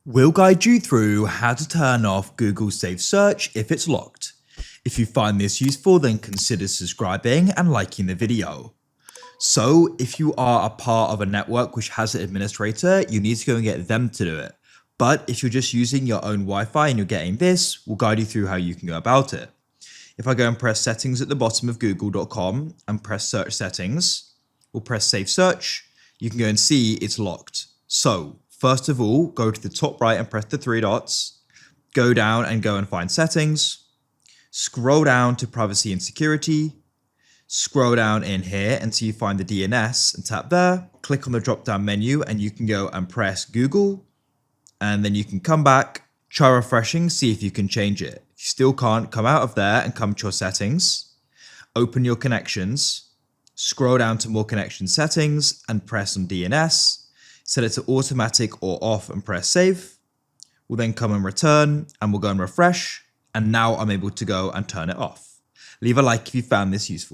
We'll guide you through how to turn off Google Safe Search if it's locked. If you find this useful, then consider subscribing and liking the video. So if you are a part of a network which has an administrator, you need to go and get them to do it. But if you're just using your own Wi-Fi and you're getting this, we'll guide you through how you can go about it. If I go and press settings at the bottom of google.com and press search settings, we'll press safe search, you can go and see it's locked. So first of all, go to the top right and press the three dots, go down and go and find settings, scroll down to privacy and security, scroll down in here until you find the DNS and tap there, click on the drop down menu and you can go and press Google, and then you can come back, try refreshing, see if you can change it. If you still can't, come out of there and come to your settings, open your connections, scroll down to more connection settings and press on DNS, set it to automatic or off and press save. We'll then come and return and we'll go and refresh. And now I'm able to go and turn it off. Leave a like if you found this useful.